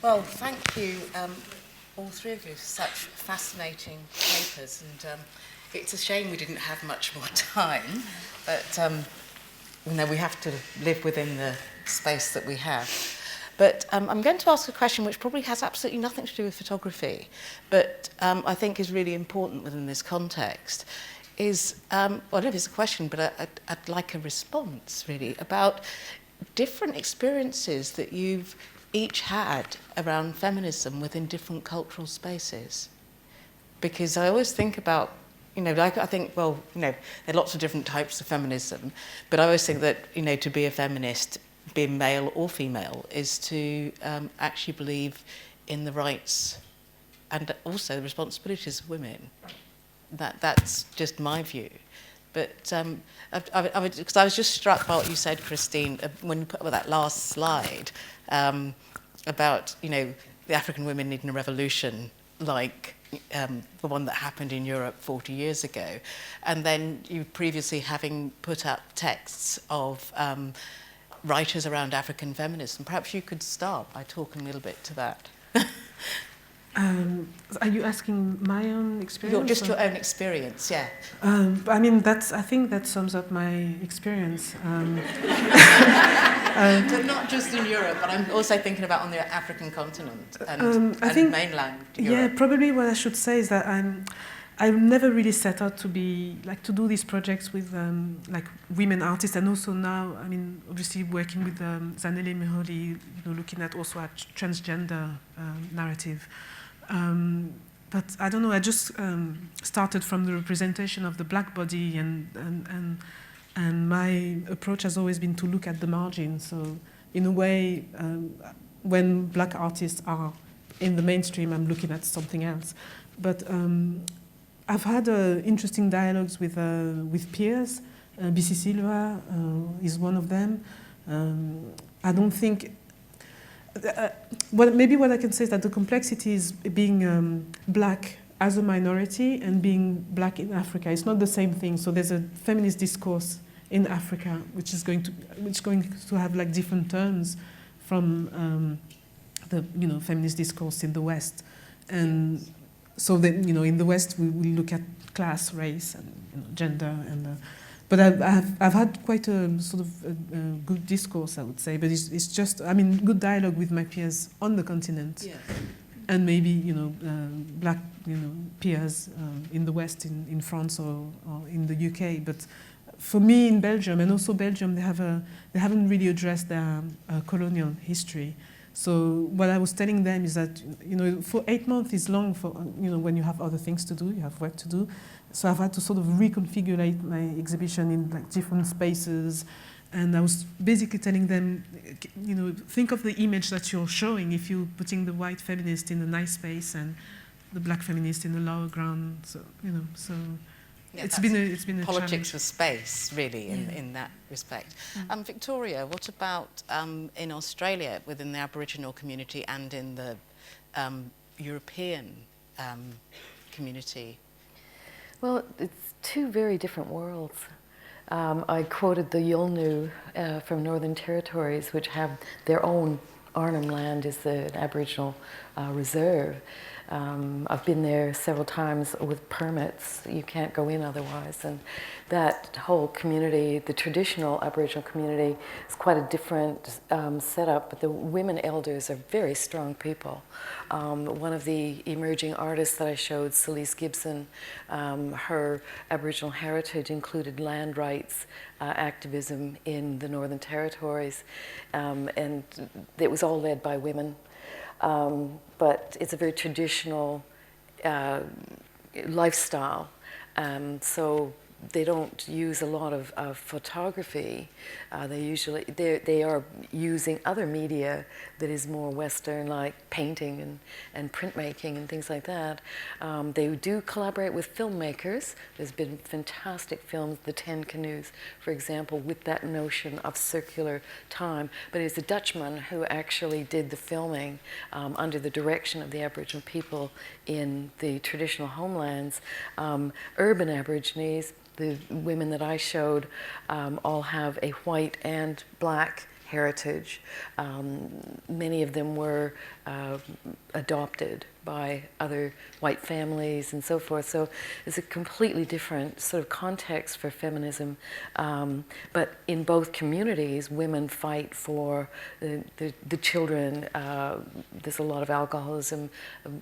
Well, thank you, all three of you, for such fascinating papers. And it's a shame we didn't have much more time, but we have to live within the space that we have. But I'm going to ask a question which probably has absolutely nothing to do with photography, but I think is really important within this context. Is, well, I don't know if it's a question, but I'd like a response, really, about different experiences that you've each had around feminism within different cultural spaces. Because I always think about, I think, well, there are lots of different types of feminism, but I always think that, to be a feminist, being male or female, is to actually believe in the rights and also the responsibilities of women. That's just my view. But because I was just struck by what you said, Christine, when you put up that last slide about, the African women needing a revolution like the one that happened in Europe 40 years ago. And then you previously having put up texts of writers around African feminism. Perhaps you could start by talking a little bit to that. Are you asking my own experience? Your own experience, yeah. I think that sums up my experience. So not just in Europe, but I'm also thinking about on the African continent and mainland Europe. Yeah, probably what I should say is that I've never really set out to do these projects with women artists, and also now, obviously working with Zanele Meholi, looking at also at transgender narrative. But I don't know, I just started from the representation of the black body, and my approach has always been to look at the margin. So in a way, when black artists are in the mainstream, I'm looking at something else. But I've had interesting dialogues with peers. B.C. Silva is one of them. I don't think... maybe what I can say is that the complexity is being black as a minority and being black in Africa. It's not the same thing. So there's a feminist discourse in Africa which is going to have different terms from the feminist discourse in the West. And so that in the West we look at class, race, and gender, and but I've had quite a sort of good discourse, I would say. But it's just good dialogue with my peers on the continent, yeah. And maybe black peers in the West, in France or in the UK. But for me in Belgium, and also Belgium, they haven't really addressed their colonial history. So what I was telling them is that, for 8 months is long for, when you have other things to do, you have work to do. So I've had to sort of reconfigure my exhibition in different spaces. And I was basically telling them, think of the image that you're showing if you're putting the white feminist in a nice space and the black feminist in the lower ground. So, yeah, it's been a politics challenge. with space, really, in that respect. Mm. Victoria, what about in Australia, within the Aboriginal community and in the European community? Well, it's two very different worlds. I quoted the Yolngu from Northern Territories, which have their own Arnhem Land is an Aboriginal reserve. I've been there several times with permits. You can't go in otherwise. And that whole community, the traditional Aboriginal community, is quite a different setup, but the women elders are very strong people. One of the emerging artists that I showed, Celise Gibson, her Aboriginal heritage included land rights activism in the Northern Territories, and it was all led by women. But it's a very traditional lifestyle, so they don't use a lot of photography. They are using other media that is more Western, like painting and printmaking and things like that. They do collaborate with filmmakers. There's been fantastic films, The 10 Canoes, for example, with that notion of circular time. But it's a Dutchman who actually did the filming under the direction of the Aboriginal people in the traditional homelands. Urban Aborigines, the women that I showed all have a white and black heritage. Many of them were adopted by other white families and so forth. So it's a completely different sort of context for feminism. But in both communities, women fight for the children. There's a lot of alcoholism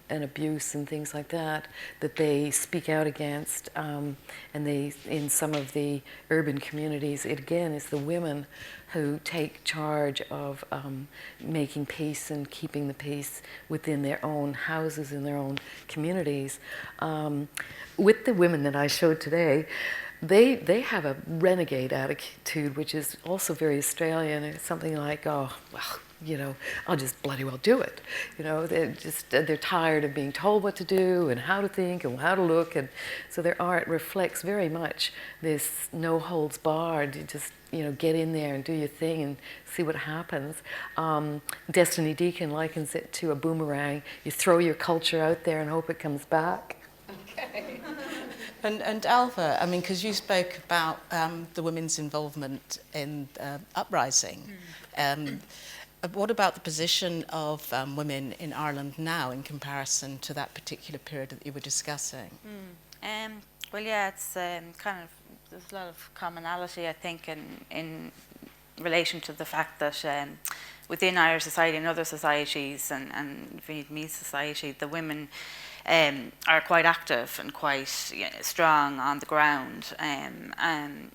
and abuse and things like that they speak out against. And they, in some of the urban communities, it again is the women who take charge of making peace and keeping the peace within their own houses, in their own communities. With the women that I showed today, they have a renegade attitude, which is also very Australian. It's something like, oh, well, you know, I'll just bloody well do it. You know, they're tired of being told what to do and how to think and how to look. And so their art reflects very much this no holds barred. You just, you know, get in there and do your thing and see what happens. Destiny Deacon likens it to a boomerang. You throw your culture out there and hope it comes back. Okay. And Ailbhe, I mean, because you spoke about the women's involvement in uprising. What about the position of women in Ireland now in comparison to that particular period that you were discussing? Well, yeah, it's kind of, there's a lot of commonality, I think, in relation to the fact that within Irish society and other societies and Vietnamese society, the women are quite active and quite strong on the ground, and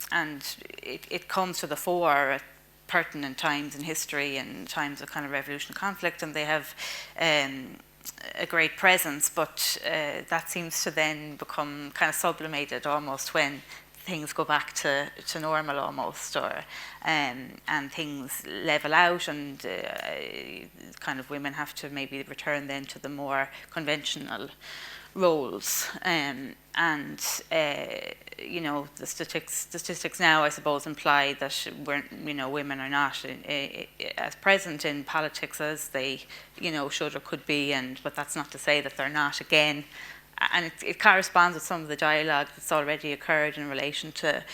it comes to the fore at pertinent times in history and times of kind of revolution conflict, and they have a great presence, but that seems to then become kind of sublimated almost when things go back to normal almost, or and things level out, and kind of women have to maybe return then to the more conventional roles, and you know, the statistics now, I suppose, imply that women are not as present in politics as they should or could be, but that's not to say that they're not again. And it corresponds with some of the dialogue that's already occurred in relation to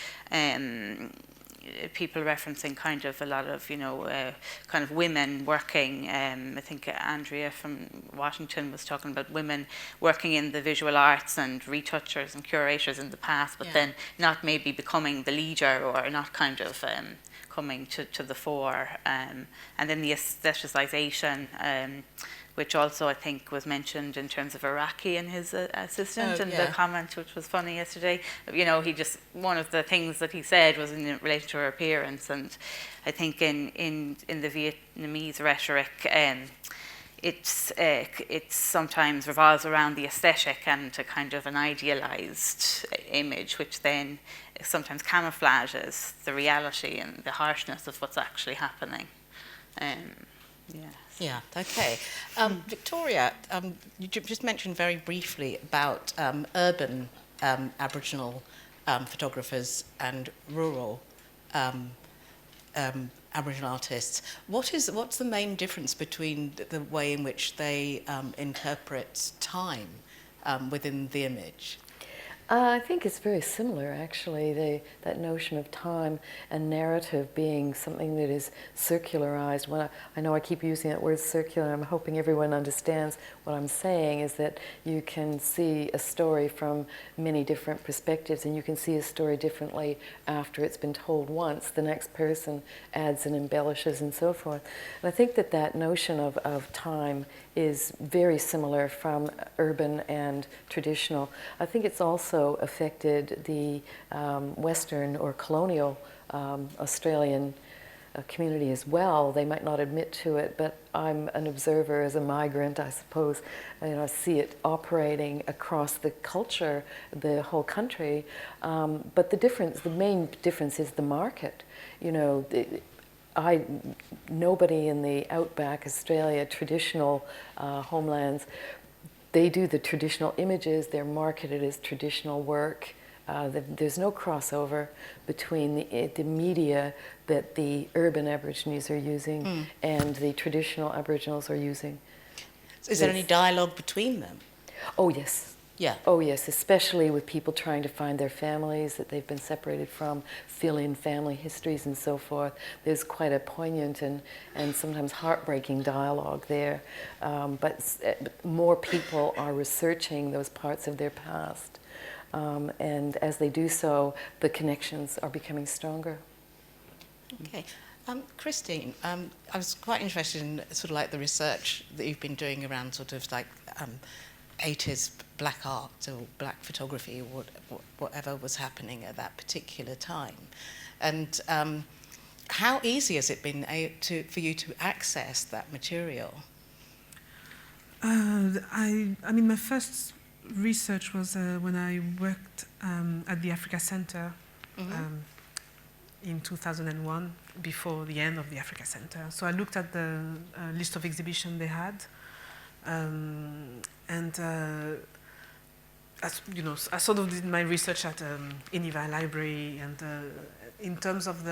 people referencing kind of a lot of, kind of women working. I think Andrea from Washington was talking about women working in the visual arts and retouchers and curators in the past, but then not maybe becoming the leader or not kind of coming to the fore. And then the aestheticization, which also I think was mentioned in terms of Iraqi and his assistant, and the comment which was funny yesterday. He just, one of the things that he said was in relation to her appearance, and I think in the Vietnamese rhetoric, it sometimes revolves around the aesthetic and a kind of an idealized image, which then sometimes camouflages the reality and the harshness of what's actually happening. Yeah, okay. Victoria, you just mentioned very briefly about urban Aboriginal photographers and rural Aboriginal artists. What's the main difference between the way in which they interpret time within the image? I think it's very similar, actually, that notion of time and narrative being something that is circularized. I know I keep using that word circular. I'm hoping everyone understands what I'm saying, is that you can see a story from many different perspectives, and you can see a story differently after it's been told once. The next person adds and embellishes and so forth. And I think that notion of time is very similar from urban and traditional. I think it's also affected the Western or colonial Australian community as well. They might not admit to it, but I'm an observer as a migrant, I suppose. I see it operating across the culture, the whole country. But the main difference is the market. Nobody in the outback Australia traditional homelands, they do the traditional images, they're marketed as traditional work. There's no crossover between the media that the urban Aborigines are using and the traditional Aboriginals are using. Is there any dialogue between them? Oh, yes. Yeah. Oh yes, especially with people trying to find their families that they've been separated from, fill in family histories and so forth. There's quite a poignant and sometimes heartbreaking dialogue there. But more people are researching those parts of their past. And as they do so, the connections are becoming stronger. Okay. Christine, I was quite interested in sort of like the research that you've been doing around sort of like 80s black art or black photography or whatever was happening at that particular time. And how easy has it been for you to access that material? I mean, my first research was when I worked at the Africa Center in 2001, before the end of the Africa Center. So I looked at the list of exhibitions they had, and as, you know, I sort of did my research at Eyene Library, and in terms of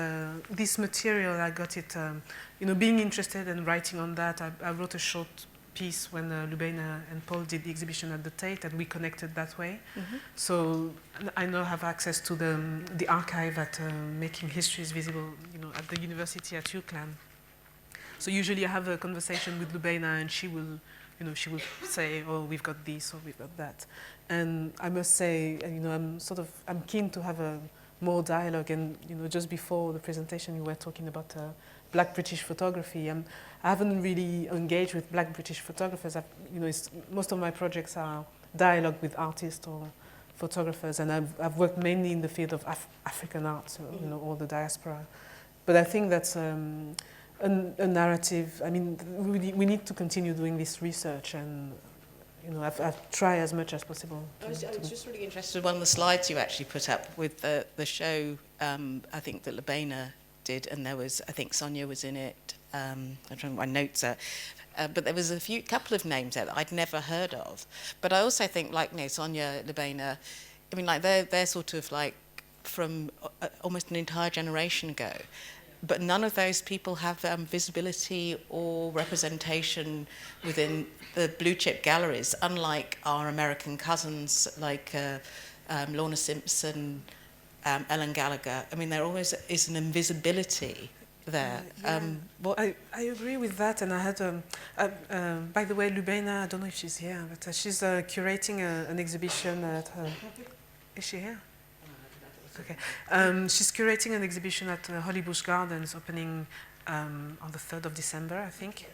this material, I got it, you know, being interested and writing on that, I wrote a short piece when Lubena and Paul did the exhibition at the Tate, and we connected that way. So I now have access to the archive at Making Histories Visible, you know, at the university at UCLan. So usually I have a conversation with Lubena, and she will, you know, she will say, "Oh, we've got this or we've got that." And I must say, you know, I'm keen to have a more dialogue. And you know, just before the presentation, you were talking about Black British photography. I haven't really engaged with Black British photographers. You know, most of my projects are dialogue with artists or photographers, and I've worked mainly in the field of African art, so you know, all the diaspora. But I think that's a narrative. I mean, we need to continue doing this research, and you know, I've tried as much as possible. I was just really interested in one of the slides you actually put up with the show. I think that Lubena did, and there was, I think Sonia was in it. I'm trying to my notes are, but there was a couple of names there that I'd never heard of. But I also think, like, you know, Sonia, Lubena, I mean, like they're sort of like from almost an entire generation ago. But none of those people have visibility or representation within the blue chip galleries, unlike our American cousins like Lorna Simpson, Ellen Gallagher. I mean, there always is an invisibility there. I agree with that, and I had, by the way, Lubena, I don't know if she's here, but she's curating an exhibition at, is she here? Okay. She's curating an exhibition at Hollybush Gardens, opening on the 3rd of December, I think,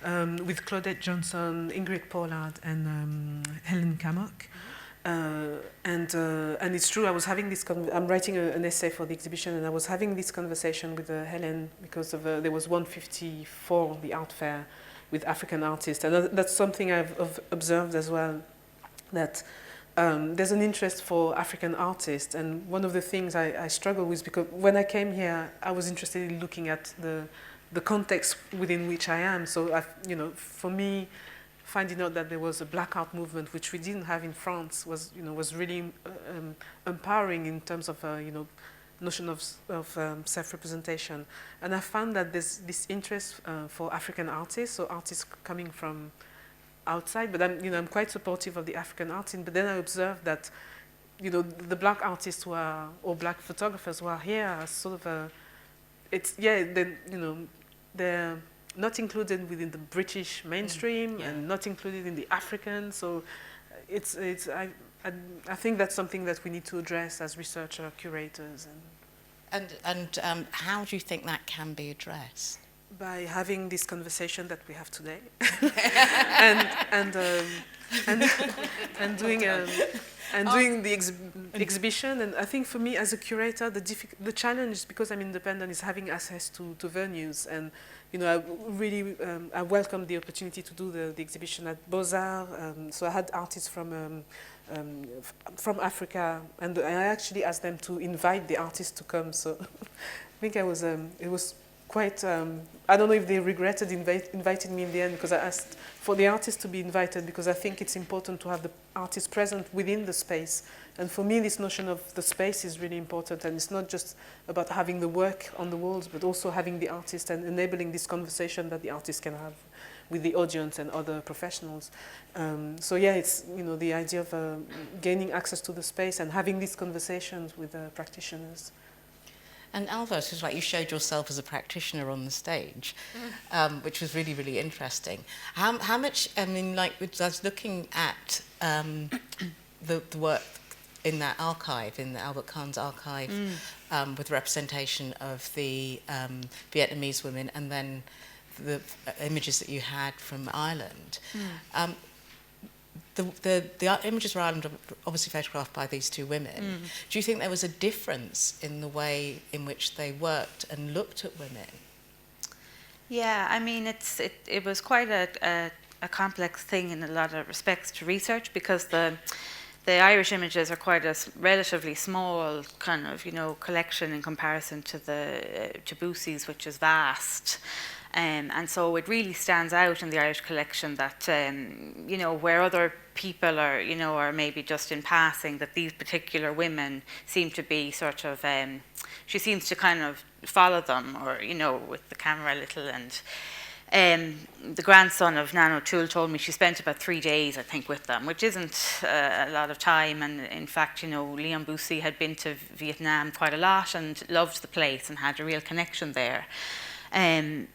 with Claudette Johnson, Ingrid Pollard, and Helen Cammock. And it's true, I was having this, I'm writing an essay for the exhibition, and I was having this conversation with Helen because of, there was 154, the art fair, with African artists. And that's something I've observed as well, that there's an interest for African artists. And one of the things I struggle with, because when I came here, I was interested in looking at the context within which I am. So, you know, for me, finding out that there was a black art movement, which we didn't have in France, was really empowering in terms of you know, notion of self-representation. And I found that there's this interest for African artists, so artists coming from outside. But I'm quite supportive of the African art scene. But then I observed that, you know, the black artists who are, or black photographers who are here are sort of they're not included within the British mainstream, and not included in the African. So I think that's something that we need to address as researcher curators. And how do you think that can be addressed? By having this conversation that we have today, and doing the exhibition. And I think for me as a curator, the challenge, because I'm independent, is having access to venues. And you know, I really I welcomed the opportunity to do the exhibition at Beaux-Arts. So I had artists from Africa, and I actually asked them to invite the artists to come. So I think it was quite, I don't know if they regretted inviting me in the end, because I asked for the artists to be invited, because I think it's important to have the artists present within the space. And for me, this notion of the space is really important, and it's not just about having the work on the walls, but also having the artist and enabling this conversation that the artist can have with the audience and other professionals. So yeah, it's the idea of gaining access to the space and having these conversations with practitioners. And Ailbhe, it was like you showed yourself as a practitioner on the stage, which was really, really interesting. How much, I mean, like, I was looking at the work in that archive, in the Albert Kahn's archive, with representation of the Vietnamese women, and then the images that you had from Ireland. The images from Ireland are obviously photographed by these two women. Do you think there was a difference in the way in which they worked and looked at women? Yeah, I mean, it was quite a complex thing in a lot of respects to research, because the Irish images are quite a relatively small kind of, collection in comparison to to Boosie's, which is vast. And so it really stands out in the Irish collection that, where other people are, are maybe just in passing, that these particular women seem to be sort of, she seems to kind of follow them, or, with the camera a little. And the grandson of Nan O'Toole told me she spent about 3 days, I think, with them, which isn't a lot of time. And in fact, Leon Boosie had been to Vietnam quite a lot and loved the place and had a real connection there. And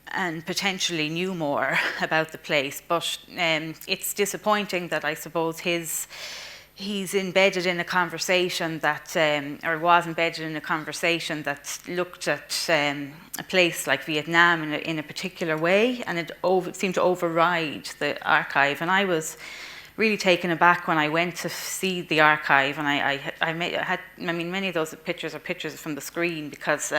potentially knew more about the place, but it's disappointing that, I suppose, he's embedded in a conversation that, or was embedded in a conversation that looked at a place like Vietnam in a particular way, and it seemed to override the archive. And I was really taken aback when I went to see the archive, and I mean, many of those pictures are pictures from the screen, because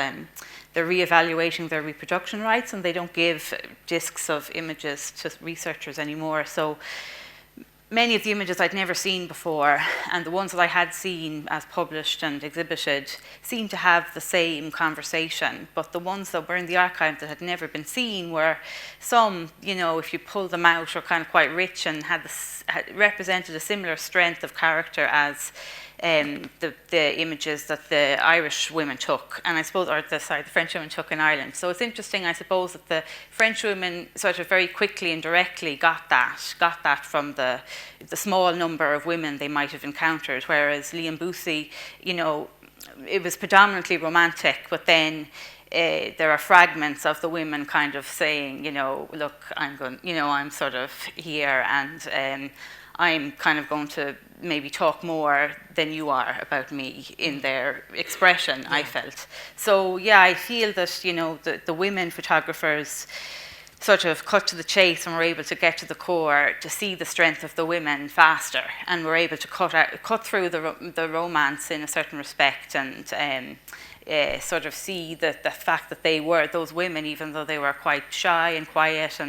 they're re-evaluating their reproduction rights, and they don't give discs of images to researchers anymore. So many of the images I'd never seen before, and the ones that I had seen as published and exhibited, seemed to have the same conversation. But the ones that were in the archive that had never been seen were some, if you pull them out, are kind of quite rich and had represented a similar strength of character as the images that the Irish women took, and I suppose, the French women took in Ireland. So it's interesting, I suppose, that the French women sort of very quickly and directly got that from the small number of women they might have encountered, whereas Liam Boosie, it was predominantly romantic, but then there are fragments of the women kind of saying, look, I'm sort of here, and I'm kind of going to maybe talk more than you are about me, in their expression, I felt. So, yeah, I feel that, the women photographers sort of cut to the chase and were able to get to the core, to see the strength of the women faster, and were able to cut through the romance in a certain respect, and sort of see the fact that they were, those women, even though they were quite shy and quiet,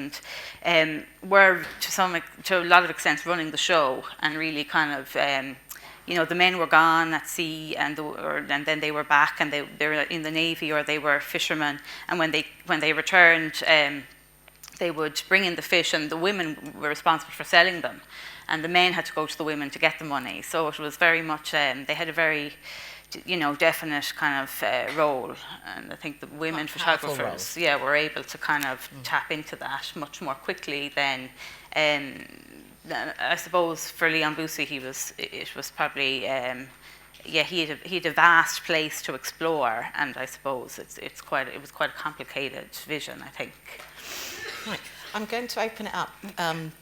and were to a lot of extent running the show, and really kind of, the men were gone at sea, and then they were back, and they were in the Navy, or they were fishermen, and when they returned, they would bring in the fish, and the women were responsible for selling them, and the men had to go to the women to get the money. So it was very much, they had a very definite kind of role, and I think the women photographers, were able to kind of tap into that much more quickly than, I suppose, for Leon Boosie, it was probably, he had a vast place to explore, and I suppose it was quite a complicated vision, I think. Right, I'm going to open it up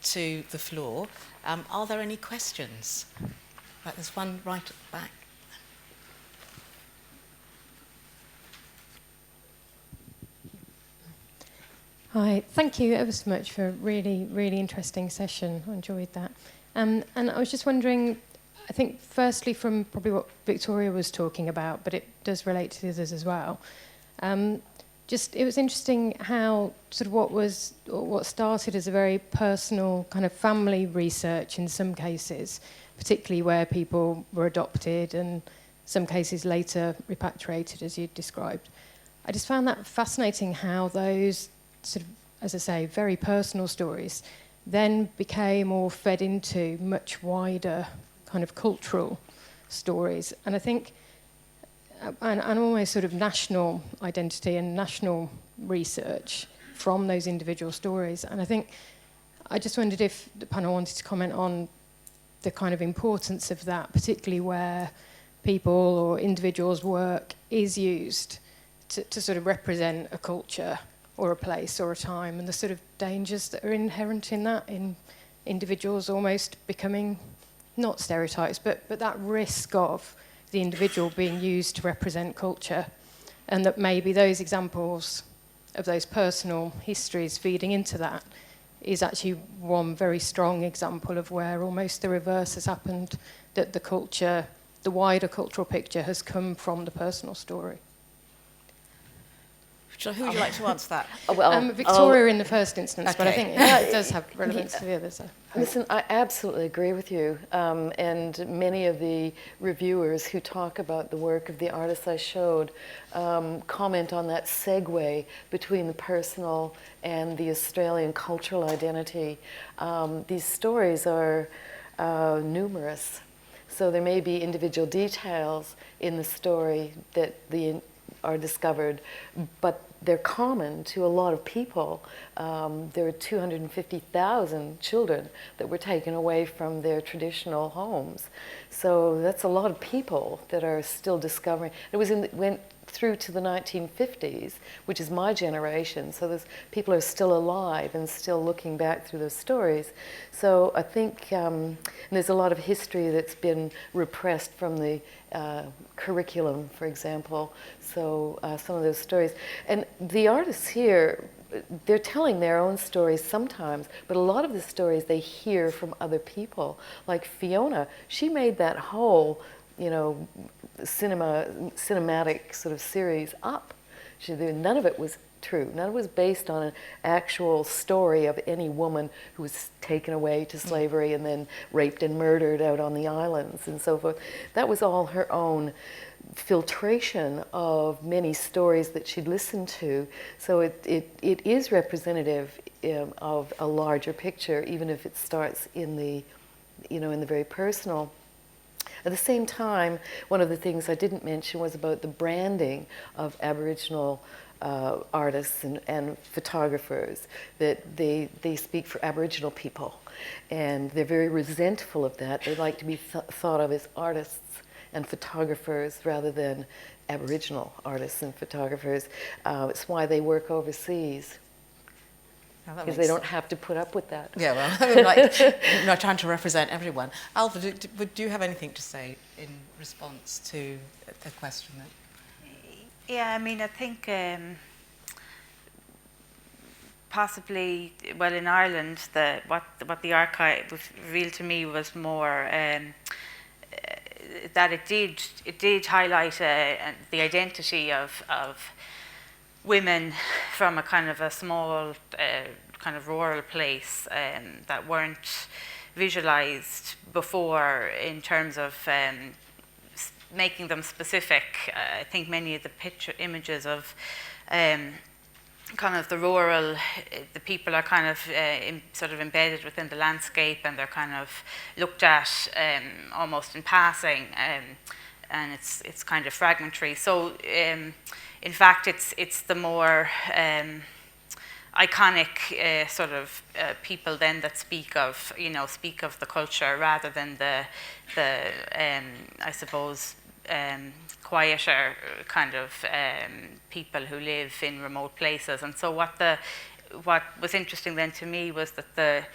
to the floor. Are there any questions? Right, there's one right at the back. Hi, thank you ever so much for a really, really interesting session. I enjoyed that. And I was just wondering, I think firstly from probably what Victoria was talking about, but it does relate to the others as well. It was interesting how sort of what started as a very personal kind of family research in some cases, particularly where people were adopted and some cases later repatriated, as you described. I just found that fascinating how those sort of, as I say, very personal stories then became or fed into much wider kind of cultural stories. And I think, and almost sort of national identity and national research from those individual stories. And I think I just wondered if the panel wanted to comment on the kind of importance of that, particularly where people or individuals' work is used to sort of represent a culture or a place or a time, and the sort of dangers that are inherent in that, in individuals almost becoming not stereotypes, but that risk of the individual being used to represent culture, and that maybe those examples of those personal histories feeding into that is actually one very strong example of where almost the reverse has happened, that the culture, the wider cultural picture has come from the personal story. Who would you like to answer that? Victoria in the first instance, but I Okay. think it does have relevance to the others. Listen, I absolutely agree with you. And many of the reviewers who talk about the work of the artists I showed comment on that segue between the personal and the Australian cultural identity. These stories are numerous. So there may be individual details in the story that are discovered, but they're common to a lot of people. There are 250,000 children that were taken away from their traditional homes. So that's a lot of people that are still discovering. It went through to the 1950s, which is my generation. So those people are still alive and still looking back through those stories. So I think and there's a lot of history that's been repressed from the curriculum, for example. So some of those stories. And the artists here, they're telling their own stories sometimes, but a lot of the stories they hear from other people. Like Fiona, she made that whole, cinematic sort of series up. None of it was true. None of it was based on an actual story of any woman who was taken away to slavery and then raped and murdered out on the islands and so forth. That was all her own filtration of many stories that she'd listened to. So it is representative of a larger picture, even if it starts in the very personal. At the same time, one of the things I didn't mention was about the branding of Aboriginal artists and photographers, that they speak for Aboriginal people, and they're very resentful of that. They like to be thought of as artists and photographers rather than Aboriginal artists and photographers. It's why they work overseas, because they don't have to put up with that. Yeah, well, not trying to represent everyone. Ailbhe, do you have anything to say in response to the question? Yeah, I mean, I think possibly, well, in Ireland, what the archive revealed to me was more that it did highlight the identity of women from a kind of a small kind of rural place that weren't visualized before in terms of making them specific. I think many of the images of kind of the rural, the people are kind of sort of embedded within the landscape, and they're kind of looked at almost in passing, and it's kind of fragmentary. So in fact, it's the more iconic sort of people then that speak of the culture, rather than the I suppose quieter kind of people who live in remote places. And so what was interesting then to me was that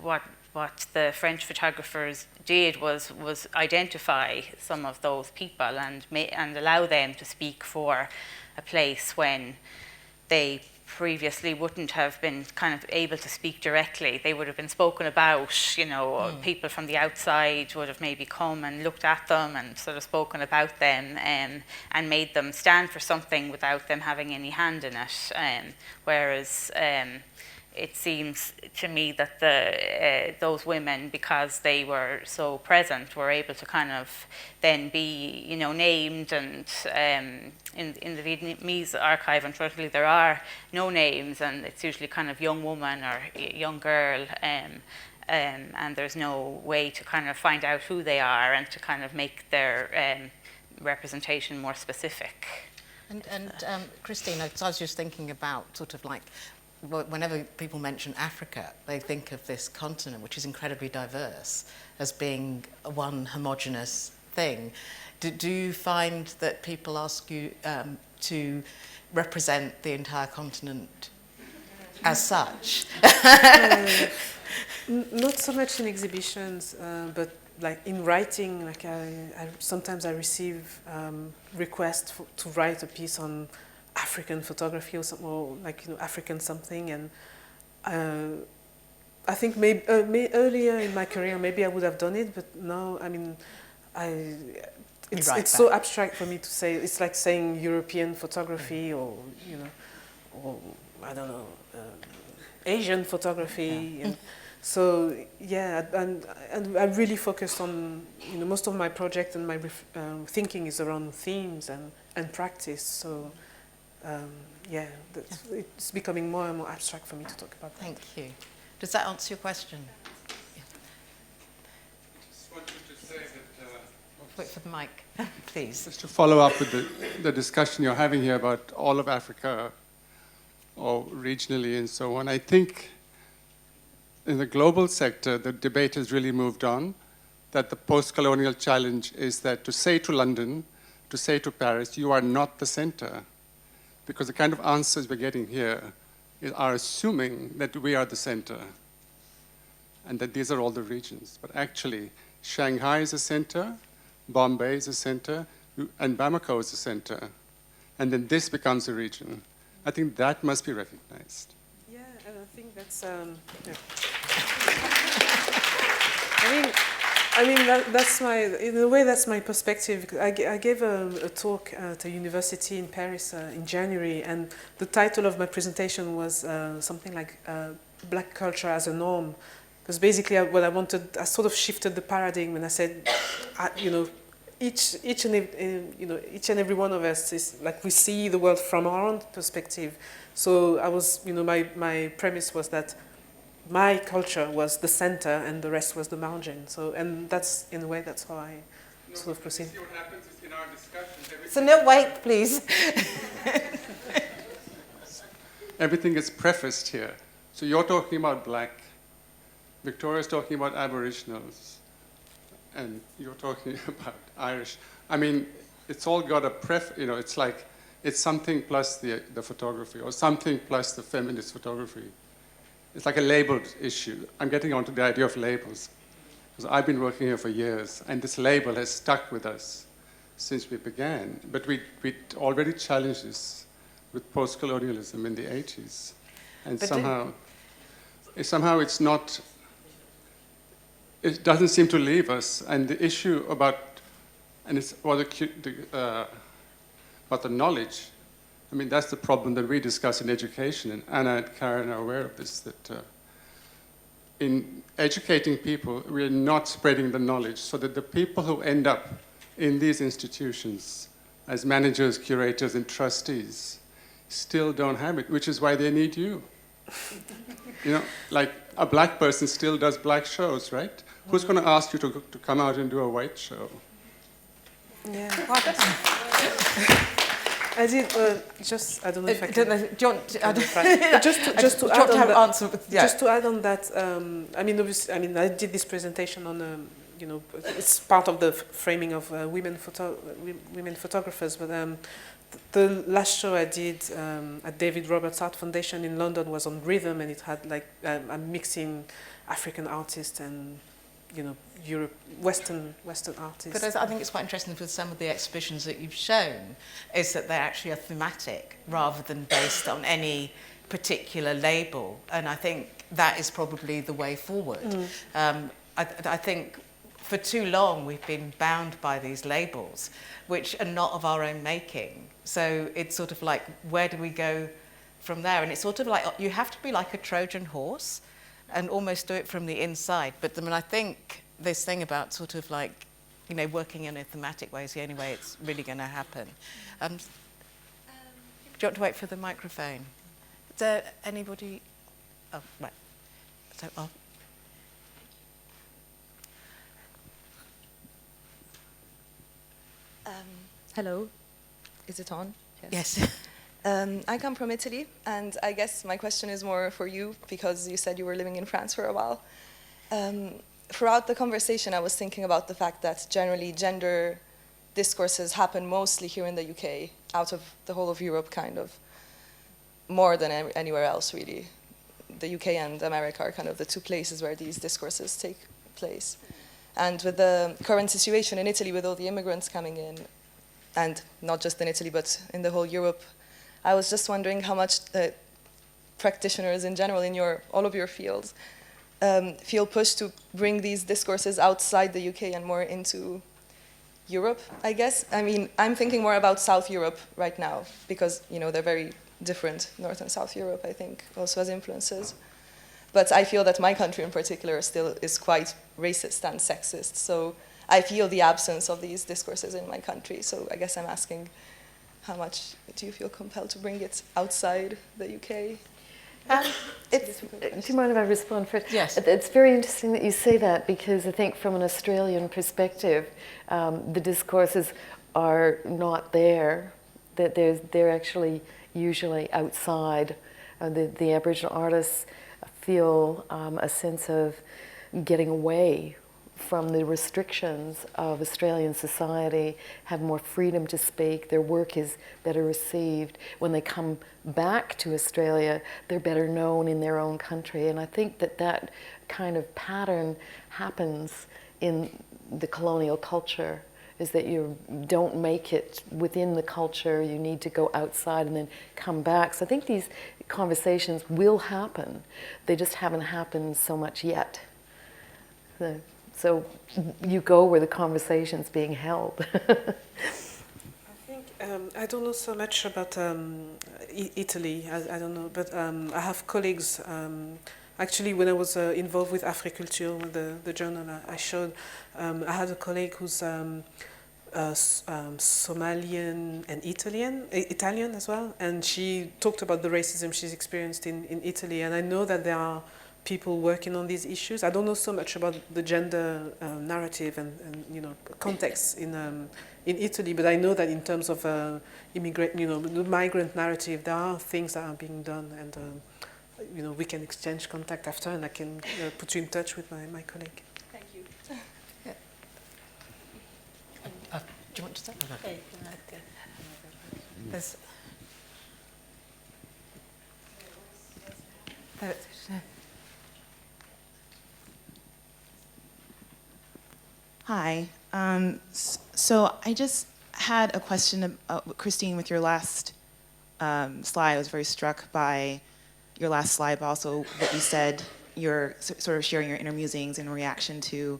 what the French photographers did was identify some of those people and allow them to speak for a place when they previously wouldn't have been kind of able to speak directly. They would have been spoken about, people from the outside would have maybe come and looked at them and sort of spoken about them and made them stand for something without them having any hand in it. Whereas it seems to me that those women, because they were so present, were able to kind of then be, named. And in the Vietnamese archive, unfortunately, there are no names, and it's usually kind of young woman or young girl, and there's no way to kind of find out who they are and to kind of make their representation more specific. And Christine, I was just thinking about sort of like whenever people mention Africa, they think of this continent, which is incredibly diverse, as being one homogenous thing. Do you find that people ask you to represent the entire continent as such? Not so much in exhibitions, but like in writing, like sometimes I receive requests to write a piece on African photography or something, or like, you know, African something, and I think maybe earlier in my career maybe I would have done it, but now, I mean, it's so abstract for me to say. It's like saying European photography, or, you know, or I don't know, Asian photography, and so yeah, and I really focused on, you know, most of my project and my thinking is around themes and practice. So yeah, it's becoming more and more abstract for me to talk about that. Thank you. Does that answer your question? Yeah. I just wanted to say that... Wait for the mic, please. Just to follow up with the discussion you're having here about all of Africa, or regionally and so on, I think in the global sector, the debate has really moved on, that the post-colonial challenge is that to say to London, to say to Paris, you are not the center, because the kind of answers we're getting here are assuming that we are the center, and that these are all the regions. But actually, Shanghai is a center, Bombay is a center, and Bamako is a center, and then this becomes a region. I think that must be recognized. Yeah, and I think that's. Yeah. I mean that's my, in a way, that's my perspective. I gave a talk at a university in Paris in January, and the title of my presentation was something like "Black Culture as a Norm," because basically what I wanted, I sort of shifted the paradigm, and I said, you know, each and every one of us is like, we see the world from our own perspective. So I was, you know, my premise was that my culture was the center and the rest was the margin. So, and that's, in a way, that's how I sort of proceed. See what happens is in our discussions. So no, wait, please. Everything is prefaced here. So you're talking about black, Victoria's talking about Aboriginals, and you're talking about Irish. I mean, it's all got a you know, it's like, it's something plus the photography, or something plus the feminist photography. It's like a labeled issue. I'm getting onto the idea of labels, because I've been working here for years, and this label has stuck with us since we began. But we already challenged this with post-colonialism in the 80s. And somehow it's not, it doesn't seem to leave us. And the issue about, and it's about the knowledge, I mean, that's the problem that we discuss in education, and Anna and Karen are aware of this, that in educating people, we're not spreading the knowledge, so that the people who end up in these institutions as managers, curators, and trustees still don't have it, which is why they need you. You know, like a black person still does black shows, right? Who's going to ask you to come out and do a white show? Yeah. I did just, I don't know if I can. Do you want to, just to add on that, answer, yeah. Just to add on that, I mean, obviously, I mean, I did this presentation on, you know, it's part of the framing of women photographers, but the last show I did at David Roberts Art Foundation in London was on rhythm, and it had like, I'm mixing African artists and, you know, Western artists. But I think it's quite interesting with some of the exhibitions that you've shown, is that they actually are thematic rather than based on any particular label. And I think that is probably the way forward. I think for too long we've been bound by these labels, which are not of our own making. So it's sort of like, where do we go from there? And it's sort of like, you have to be like a Trojan horse and almost do it from the inside. But I mean, I think this thing about sort of like, you know, working in a thematic way is the only way it's really going to happen. Do you want to wait for the microphone? Is there anybody? Oh, right. So, hello, is it on? Yes. I come from Italy, and I guess my question is more for you, because you said you were living in France for a while. Throughout the conversation, I was thinking about the fact that generally gender discourses happen mostly here in the UK, out of the whole of Europe, kind of, more than anywhere else, really. The UK and America are kind of the two places where these discourses take place. And with the current situation in Italy, with all the immigrants coming in, and not just in Italy, but in the whole Europe, I was just wondering how much practitioners in general in all of your fields feel pushed to bring these discourses outside the UK and more into Europe, I guess. I mean, I'm thinking more about South Europe right now, because they're very different. North and South Europe, I think, also has influences. But I feel that my country in particular still is quite racist and sexist. So I feel the absence of these discourses in my country. So I guess I'm asking, how much do you feel compelled to bring it outside the UK? Do you mind if I respond first? Yes. It's very interesting that you say that, because I think from an Australian perspective, the discourses are not there, that they're actually usually outside. The Aboriginal artists feel a sense of getting away from the restrictions of Australian society, have more freedom to speak, their work is better received. When they come back to Australia, they're better known in their own country. And I think that kind of pattern happens in the colonial culture, is that you don't make it within the culture, you need to go outside and then come back. So I think these conversations will happen, they just haven't happened so much yet. So you go where the conversation's being held. I think, I don't know so much about Italy, I don't know, but I have colleagues, actually when I was involved with Africulture, the journal I showed, I had a colleague who's Somalian and Italian as well, and she talked about the racism she's experienced in Italy, and I know that there are people working on these issues. I don't know so much about the gender narrative and context in Italy, but I know that in terms of the migrant narrative, there are things that are being done, and we can exchange contact after, and I can put you in touch with my colleague. Thank you. Do you want to start? Hi. So I just had a question, Christine, with your last slide. I was very struck by your last slide, but also what you said, you're sort of sharing your inner musings in reaction to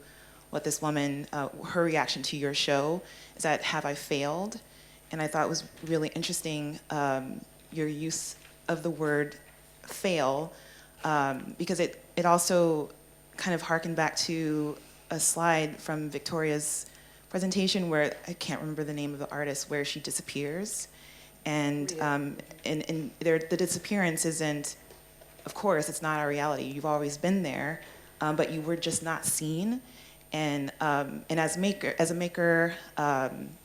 what this woman, her reaction to your show, is that, have I failed? And I thought it was really interesting, your use of the word fail, because it also kind of harkened back to a slide from Victoria's presentation where, I can't remember the name of the artist, where she disappears. And the disappearance isn't, of course, it's not our reality. You've always been there, but you were just not seen. And as a maker,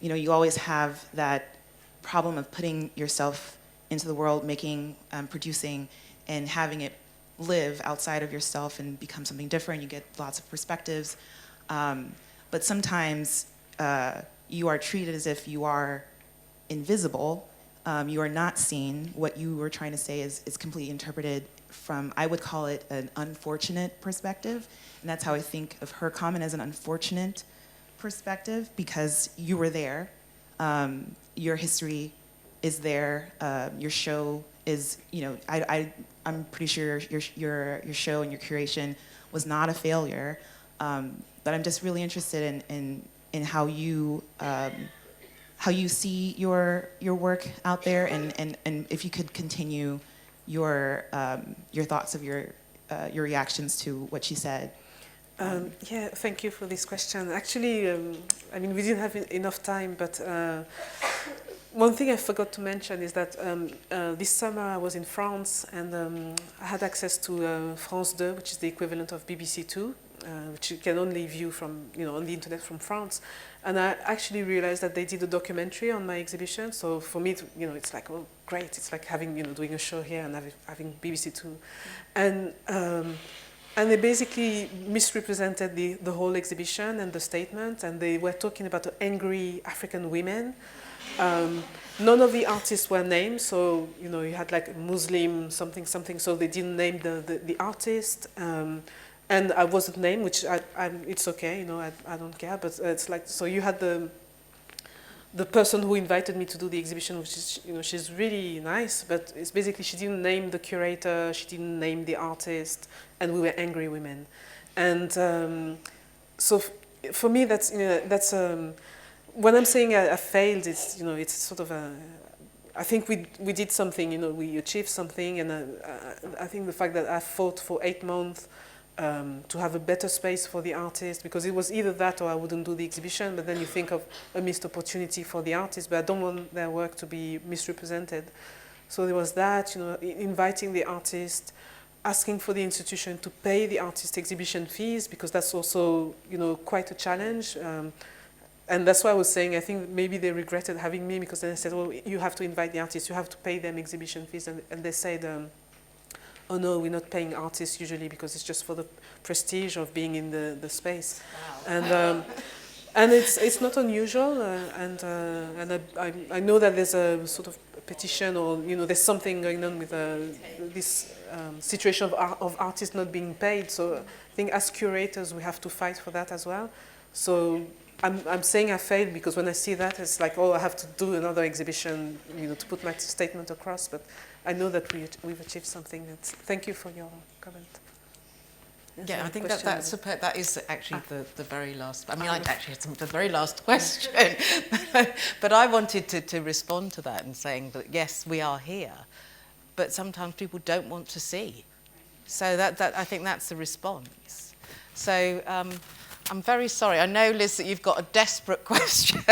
you always have that problem of putting yourself into the world, making, producing, and having it live outside of yourself and become something different. You get lots of perspectives. But sometimes you are treated as if you are invisible. You are not seen. What you were trying to say is completely interpreted from, I would call it an unfortunate perspective. And that's how I think of her comment, as an unfortunate perspective, because you were there. Your history is there. Your show is, I'm pretty sure your show and your curation was not a failure. But I'm just really interested in how you see your work out there, and if you could continue your thoughts of your reactions to what she said. Yeah, thank you for this question. Actually, we didn't have enough time, but one thing I forgot to mention is that this summer I was in France, and I had access to France 2, which is the equivalent of BBC 2, which you can only view from, on the internet from France. And I actually realized that they did a documentary on my exhibition. So for me, it's like, oh, great. It's like having, doing a show here and having BBC Two. And they basically misrepresented the whole exhibition and the statement. And they were talking about angry African women. None of the artists were named, so you had like Muslim something, so they didn't name the artist, and I wasn't named, which it's okay, I don't care. But it's like, so you had the person who invited me to do the exhibition, which is she's really nice, but it's basically she didn't name the curator, she didn't name the artist, and we were angry women, and so for me that's when I'm saying I failed, it's it's sort of I think we did something, we achieved something, and I think the fact that I fought for 8 months to have a better space for the artist, because it was either that or I wouldn't do the exhibition. But then you think of a missed opportunity for the artist, but I don't want their work to be misrepresented. So there was that, inviting the artist, asking for the institution to pay the artist exhibition fees, because that's also quite a challenge. And that's why I was saying, I think maybe they regretted having me, because then I said, well, you have to invite the artists, you have to pay them exhibition fees. And they said, oh no, we're not paying artists usually, because it's just for the prestige of being in the space. Wow. And it's not unusual. And I know that there's a sort of petition, or there's something going on with this situation of artists not being paid. So I think as curators, we have to fight for that as well. So I'm saying I failed, because when I see that, it's like, oh, I have to do another exhibition, to put my statement across. But I know that we've achieved something. Thank you for your comment. Yeah, I think that is actually the very last. I mean, I actually had the very last question, but I wanted to respond to that and saying that yes, we are here, but sometimes people don't want to see. So that I think that's the response. So. I'm very sorry. I know, Liz, that you've got a desperate question.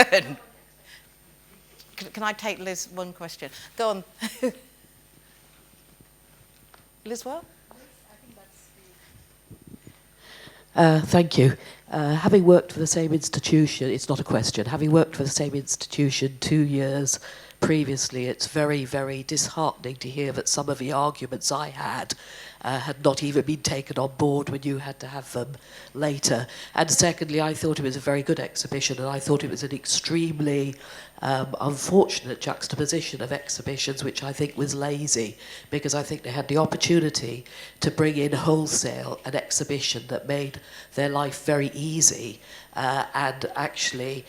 Can I take, Liz, one question? Go on. Liz, what? Thank you. Having worked for the same institution, it's not a question, having worked for the same institution 2 years previously, it's very, very disheartening to hear that some of the arguments I had not even been taken on board when you had to have them later. And secondly, I thought it was a very good exhibition, and I thought it was an extremely unfortunate juxtaposition of exhibitions, which I think was lazy, because I think they had the opportunity to bring in wholesale an exhibition that made their life very easy and actually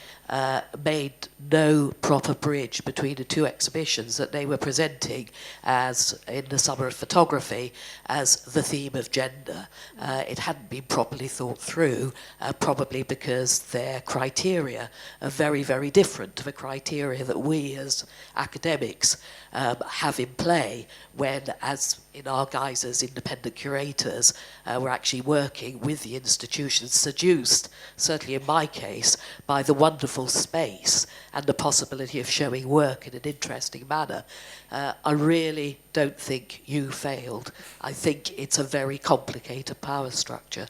made no proper bridge between the two exhibitions that they were presenting as, in the Summer of Photography, as the theme of gender. It hadn't been properly thought through, probably because their criteria are very, very different to the criteria that we as academics have in play when, as in our guise as independent curators, we're actually working with the institutions, seduced, certainly in my case, by the wonderful space and the possibility of showing work in an interesting manner. I really don't think you failed. I think it's a very complicated power structure.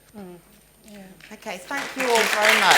Yeah. Okay, thank you all very much.